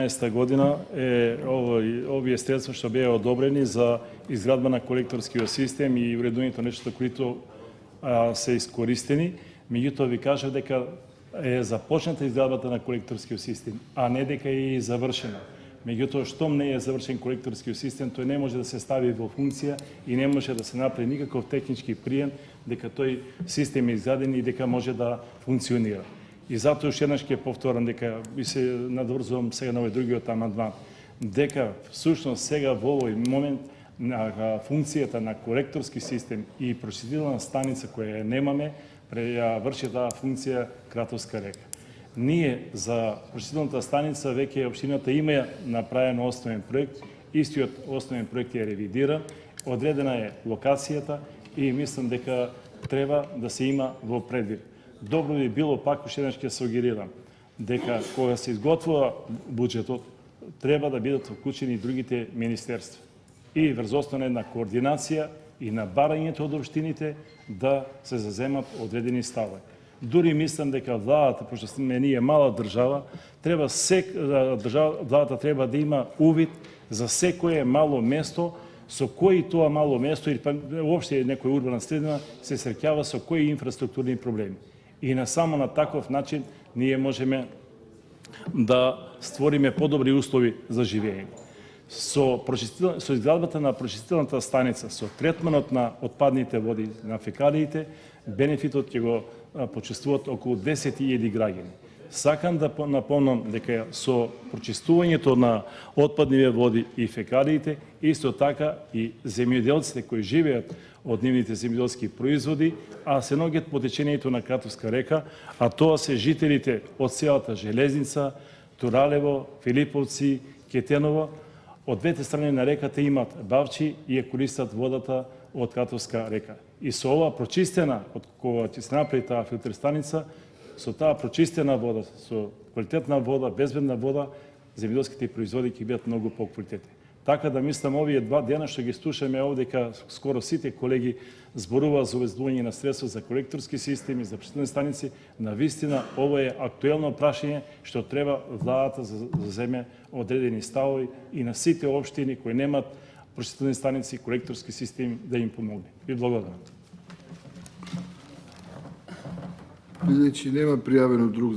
2015 година овие средства што беа одобрени за изградба на колекторскиот систем и уредувањето нешто които се искористени. Меѓутоа ви кажав дека е започната изградбата на колекторскиот систем, а не дека е завршена. Меѓутоа, штом не е завршен колекторскиот систем, тој не може да се стави во функција и не може да се направи никаков технички прием дека тој систем е изграден и дека може да функционира. И затоа уште еднаш ќе повторам дека би се надврзувам сега на овој другиот амандман, дека всушност сега во овој момент на функцијата на колекторски систем и прочистителна станица која немаме, врши таа функција Кратовска река. Ние за прочистителната станица веќе општината има направен основен проект, истиот основен проект е ревидиран, одредена е локацијата и мислам дека треба да се има во предвид. Добро би било, пак уште еднаш ќе сугерирам, дека кога се изготвува буџетот, треба да бидат вклучени и другите министерства. И врз основа на една координација и на барањето од општините да се заземат одредени ставови. Дури мислам дека владата, пошто сме ние мала држава, владата треба да има увид за секое мало место, со кои тоа мало место или уопште некоја урбана средина се среќава со кои инфраструктурни проблеми. И само на таков начин ние можеме да створиме подобри услови за живење. Со изградбата на прочистителната станица, со третманот на отпадните води, на фекалиите, бенефитот ќе го почувствуваат околу 10.000 граѓани. Сакам да напомнам дека со прочистувањето на отпадниве води и фекалиите, исто така и земјоделците кои живеат од нивните земјоделски производи, а се наоѓаат по течењето на Кратовска река, а тоа се жителите од селата Железница, Туралево, Филиповци, Кетеново. Од двете страни на реката имат бавчи и ја користат водата од Кратовска река. И со ова прочистена, од кога ќе се направи таа филтер станица, со таа прочистена вода, со квалитетна вода, безбедна вода, земјоделските производи ќе бидат многу поквалитетни. Така да мислам овие два дена што ги слушаме овде, дека скоро сите колеги зборуваат за обезбедување на средства за колекторски системи, за прочистителни станици, навистина ова е актуелно прашање што треба владата да заземе одредени ставови и на сите општини кои немаат прочистителни станици, колекторски системи да им помогне. Ви благодарам. Бидејќи нема пријавено друг